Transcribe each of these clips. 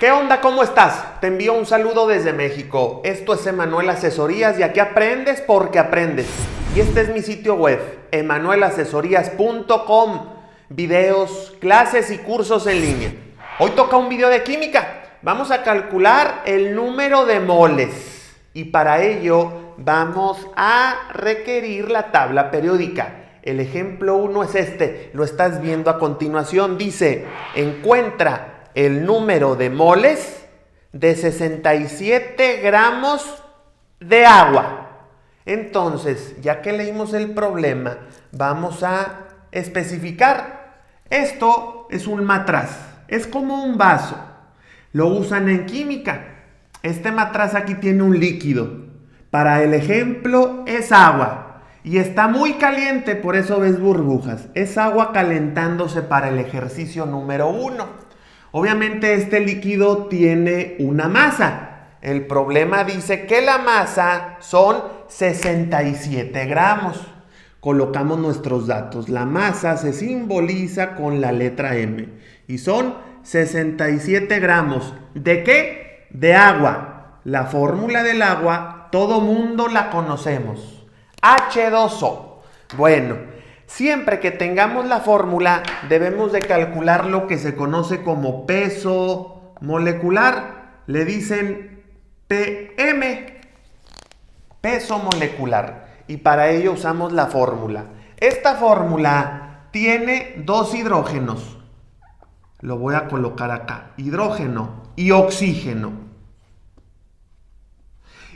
¿Qué onda? ¿Cómo estás? Te envío un saludo desde México. Esto es Emanuel Asesorías y aquí aprendes porque aprendes. Y este es mi sitio web, emanuelasesorías.com. Videos, clases y cursos en línea. Hoy toca un video de química. Vamos a calcular el número de moles. Y para ello vamos a requerir la tabla periódica. El ejemplo 1 es este. Lo estás viendo a continuación. Dice, encuentra el número de moles de 67 gramos de agua. Entonces, ya que leímos el problema, vamos a especificar. Esto es un matraz, es como un vaso. Lo usan en química. Este matraz aquí tiene un líquido. Para el ejemplo es agua. Y está muy caliente, por eso ves burbujas. Es agua calentándose para el ejercicio número 1. Obviamente este líquido tiene una masa. El problema dice que la masa son 67 gramos. Colocamos nuestros datos. La masa se simboliza con la letra M. Y son 67 gramos. ¿De qué? De agua. La fórmula del agua, todo mundo la conocemos. H2O. Bueno. Siempre que tengamos la fórmula, debemos de calcular lo que se conoce como peso molecular. Le dicen PM, peso molecular. Y para ello usamos la fórmula. Esta fórmula tiene dos hidrógenos. Lo voy a colocar acá. Hidrógeno y oxígeno.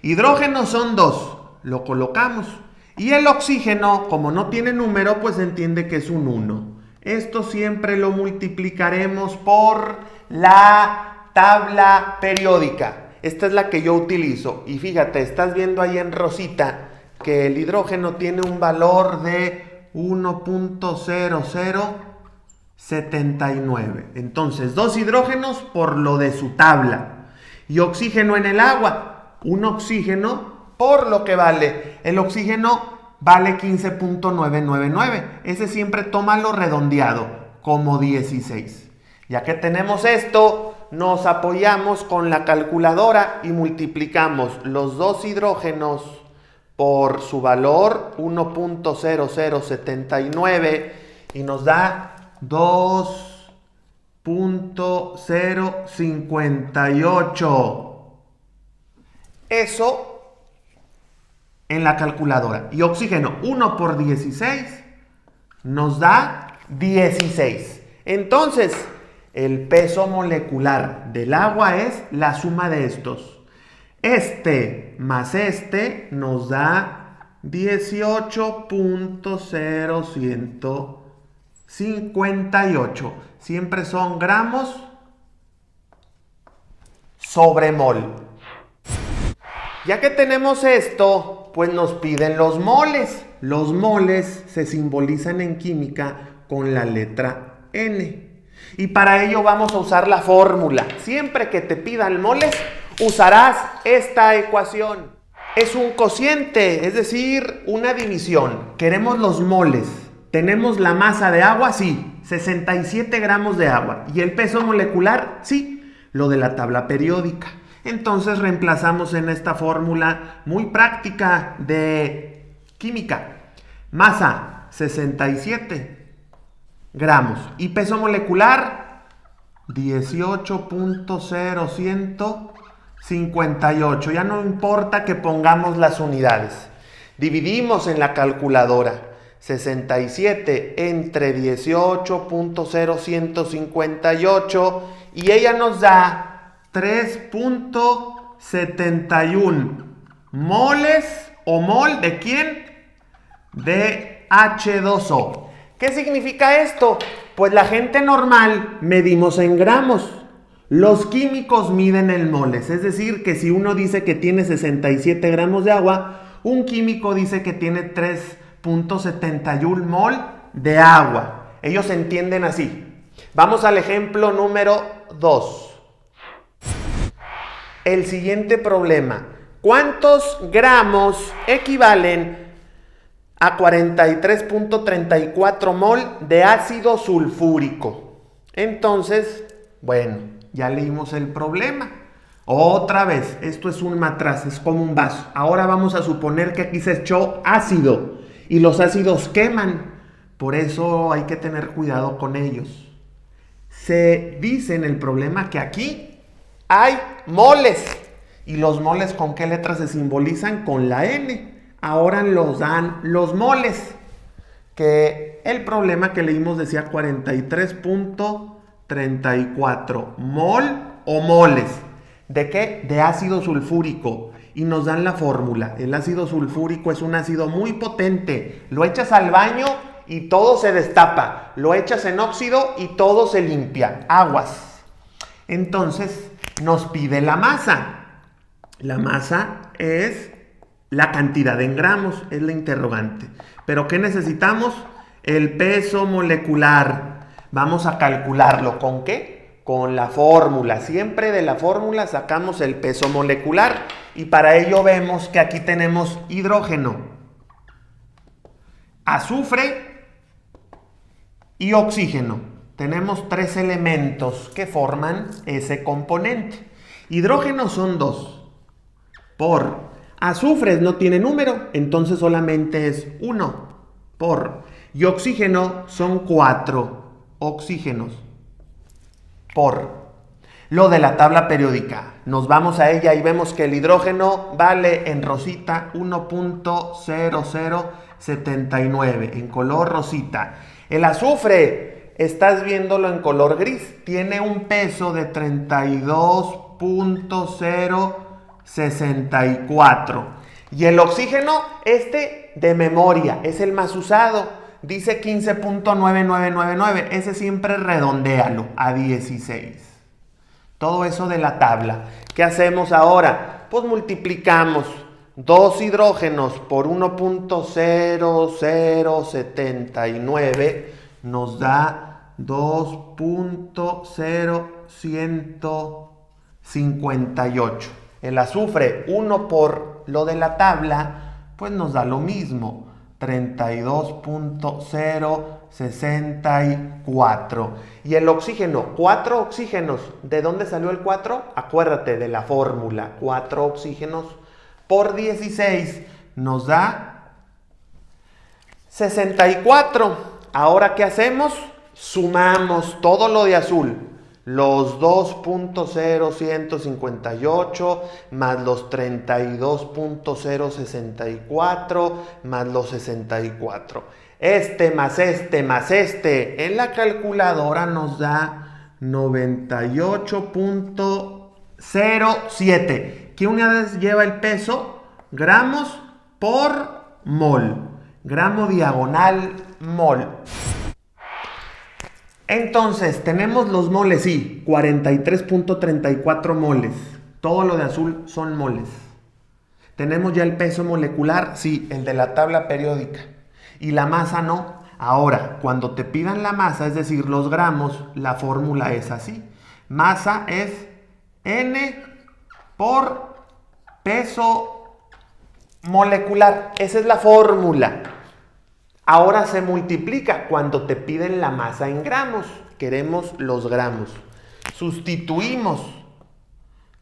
Hidrógenos son dos. Lo colocamos. Y el oxígeno, como no tiene número, pues se entiende que es un 1. Esto siempre lo multiplicaremos por la tabla periódica. Esta es la que yo utilizo. Y fíjate, estás viendo ahí en rosita que el hidrógeno tiene un valor de 1.0079. Entonces, dos hidrógenos por lo de su tabla. Y oxígeno en el agua. Un oxígeno por lo que vale. El oxígeno vale 15.999. Ese siempre tómalo redondeado, como 16. Ya que tenemos esto, nos apoyamos con la calculadora y multiplicamos los dos hidrógenos por su valor, 1.0079, y nos da 2.058. Eso en la calculadora. Y oxígeno 1 por 16 nos da 16. Entonces, el peso molecular del agua es la suma de estos. Este más este nos da 18.0158. Siempre son gramos sobre mol. Ya que tenemos esto, pues nos piden los moles. Los moles se simbolizan en química con la letra N. Y para ello vamos a usar la fórmula. Siempre que te pidan moles, usarás esta ecuación. Es un cociente, es decir, una división. Queremos los moles. ¿Tenemos la masa de agua? Sí, 67 gramos de agua. ¿Y el peso molecular? Sí, lo de la tabla periódica. Entonces reemplazamos en esta fórmula muy práctica de química. Masa, 67 gramos. Y peso molecular, 18.0158. Ya no importa que pongamos las unidades. Dividimos en la calculadora. 67 entre 18.0158 y ella nos da 3.71 moles o mol ¿de quién? De H2O. ¿Qué significa esto? Pues la gente normal medimos en gramos. Los químicos miden en moles. Es decir, que si uno dice que tiene 67 gramos de agua, un químico dice que tiene 3.71 mol de agua. Ellos entienden así. Vamos al ejemplo número 2. El siguiente problema. ¿Cuántos gramos equivalen a 43.34 mol de ácido sulfúrico? Entonces, bueno, Ya leímos el problema. Otra vez, esto es un matraz, es como un vaso. Ahora vamos a suponer que aquí se echó ácido y los ácidos queman. Por eso hay que tener cuidado con ellos. Se dice en el problema que aquí hay moles. ¿Y los moles con qué letras se simbolizan? Con la N. Ahora nos dan los moles. Que el problema que leímos decía 43.34. Mol o moles. ¿De qué? De ácido sulfúrico. Y nos dan la fórmula. El ácido sulfúrico es un ácido muy potente. Lo echas al baño y todo se destapa. Lo echas en óxido y todo se limpia. Aguas. Entonces nos pide la masa. La masa es la cantidad en gramos, es la interrogante. ¿Pero qué necesitamos? El peso molecular. Vamos a calcularlo. ¿Con qué? Con la fórmula. Siempre de la fórmula sacamos el peso molecular. Y para ello vemos que aquí tenemos hidrógeno, azufre y oxígeno. Tenemos tres elementos que forman ese componente. Hidrógeno son 2. Por azufre no tiene número, entonces solamente es 1. Y oxígeno son 4 oxígenos. Por lo de la tabla periódica. Nos vamos a ella y vemos que el hidrógeno vale en rosita 1.0079 en color rosita. El azufre, estás viéndolo en color gris, tiene un peso de 32.064. Y el oxígeno, de memoria, es el más usado. Dice 15.9999. Ese siempre redondéalo a 16. Todo eso de la tabla. ¿Qué hacemos ahora? Pues multiplicamos 2 hidrógenos por 1.0079. Nos da 2.0158. El azufre, 1 por lo de la tabla, pues nos da lo mismo. 32.064. Y el oxígeno, 4 oxígenos. ¿De dónde salió el 4? Acuérdate de la fórmula. 4 oxígenos por 16 nos da 64. Ahora, ¿qué hacemos? Sumamos todo lo de azul. Los 2.0158 más los 32.064 más los 64. Más este. En la calculadora nos da 98.07. ¿Qué unidades lleva el peso? Gramos por mol. Gramo diagonal mol. Entonces, tenemos los moles, sí, 43.34 moles. Todo lo de azul son moles. Tenemos ya el peso molecular, sí, el de la tabla periódica. Y la masa no. Ahora, cuando te pidan la masa, es decir, los gramos, la fórmula es así. Masa es N por peso molecular. Esa es la fórmula. Ahora se multiplica cuando te piden la masa en gramos. Queremos los gramos. Sustituimos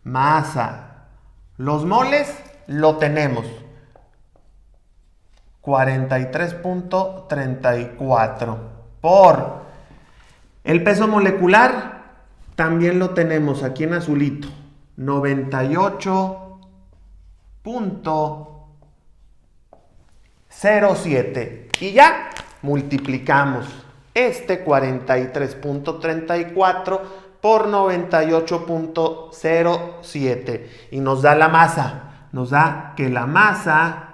masa. Los moles lo tenemos. 43.34 por el peso molecular. También lo tenemos aquí en azulito. 98.07. Y ya multiplicamos 43.34 por 98.07 y nos da la masa. Nos da que la masa,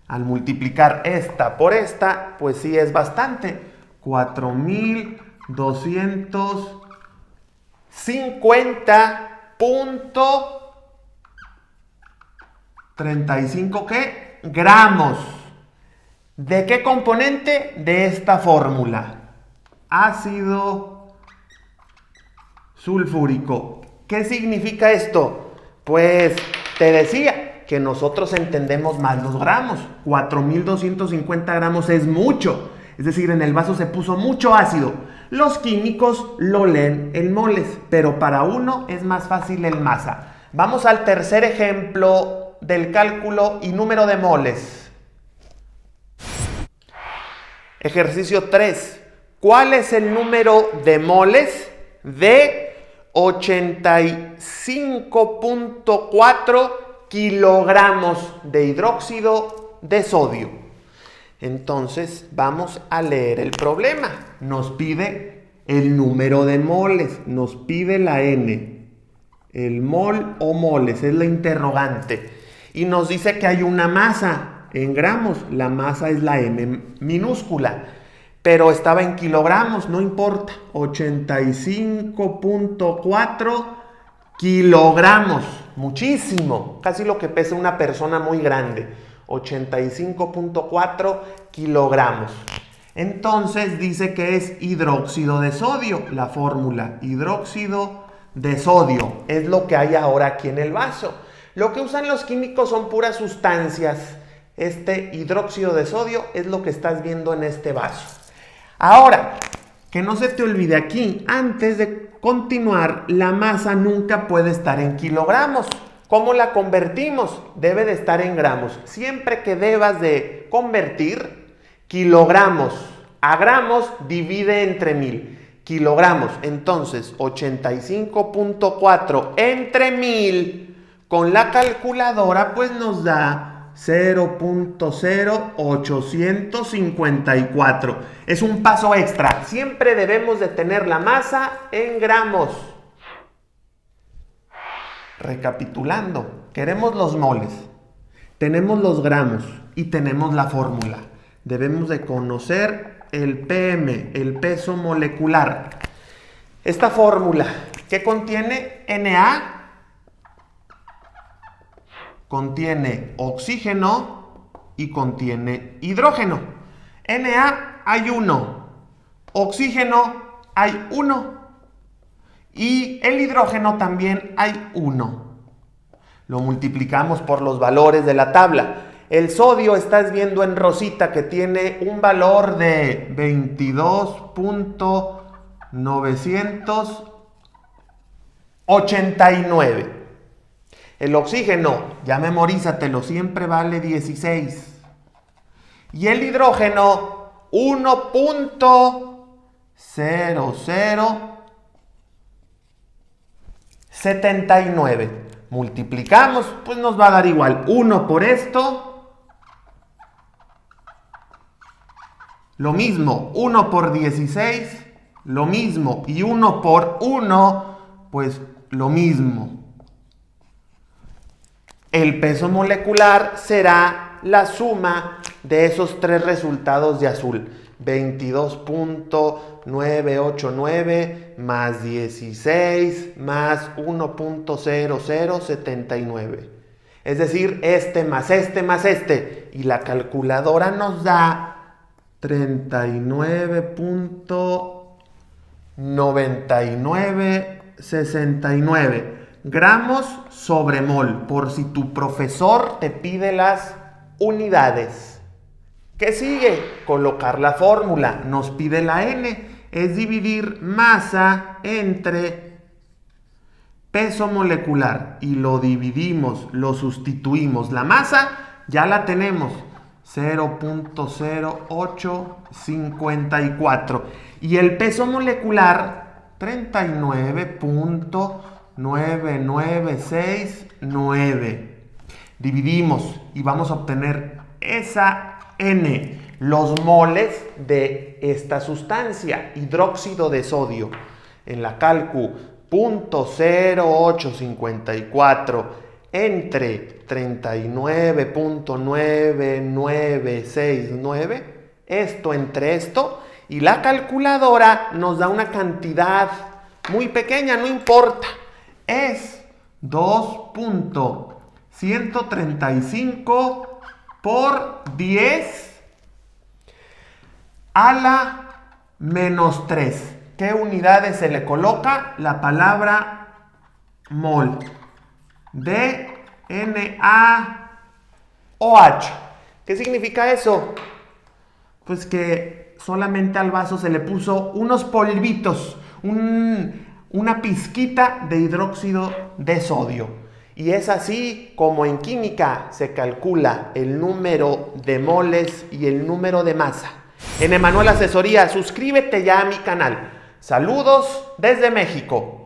al multiplicar esta por esta, pues sí es bastante. 4.250.35 ¿qué? Gramos. ¿De qué componente? De esta fórmula. Ácido sulfúrico. ¿Qué significa esto? Pues te decía que nosotros entendemos más los gramos. 4.250 gramos es mucho. Es decir, en el vaso se puso mucho ácido. Los químicos lo leen en moles, pero para uno es más fácil en masa. Vamos al tercer ejemplo del cálculo y número de moles. Ejercicio 3. ¿Cuál es el número de moles de 85.4 kilogramos de hidróxido de sodio? Entonces vamos a leer el problema. Nos pide el número de moles, nos pide la N. El mol o moles es la interrogante. Y nos dice que hay una masa en gramos. La masa es la M minúscula. Pero estaba en kilogramos, no importa. 85.4 kilogramos. Muchísimo. Casi lo que pesa una persona muy grande. 85.4 kilogramos. Entonces dice que es hidróxido de sodio. La fórmula, hidróxido de sodio. Es lo que hay ahora aquí en el vaso. Lo que usan los químicos son puras sustancias. Este hidróxido de sodio es lo que estás viendo en este vaso. Ahora, que no se te olvide aquí, antes de continuar, la masa nunca puede estar en kilogramos. ¿Cómo la convertimos? Debe de estar en gramos. Siempre que debas de convertir kilogramos a gramos, divide entre 1000. Kilogramos, entonces 85.4 entre 1000 con la calculadora pues nos da 0.0854. Es un paso extra. Siempre debemos de tener la masa en gramos. Recapitulando, queremos los moles, tenemos los gramos y tenemos la fórmula. Debemos de conocer el PM, el peso molecular. Esta fórmula, ¿qué contiene? Na. Contiene oxígeno y contiene hidrógeno. Na hay 1, oxígeno hay 1 y el hidrógeno también hay 1. Lo multiplicamos por los valores de la tabla. El sodio estás viendo en rosita que tiene un valor de 22.989. El oxígeno, ya memorízatelo, siempre vale 16. Y el hidrógeno, 1.0079. Multiplicamos, pues nos va a dar igual. 1 por esto. Lo mismo, 1 por 16. Lo mismo. Y 1 por 1, pues lo mismo. El peso molecular será la suma de esos tres resultados de azul. 22.989 más 16 más 1.0079. Es decir, este más este más este. Y la calculadora nos da 39.9969 gramos sobre mol, por si tu profesor te pide las unidades. ¿Qué sigue? Colocar la fórmula. Nos pide la N. Es dividir masa entre peso molecular. Y lo dividimos, lo sustituimos. La masa ya la tenemos. 0.0854. Y el peso molecular, 39.9969. Dividimos y vamos a obtener esa N, los moles de esta sustancia, hidróxido de sodio. En la calcu, 0.0854 entre 39.9969, esto entre esto, y la calculadora nos da una cantidad muy pequeña, no importa, es 2.135 por 10 a la menos 3. ¿Qué unidades se le coloca? La palabra mol de NaOH. ¿Qué significa eso? Pues que solamente al vaso se le puso unos polvitos, una pizquita de hidróxido de sodio. Y es así como en química se calcula el número de moles y el número de masa. En Emanuel Asesoría, suscríbete ya a mi canal. Saludos desde México.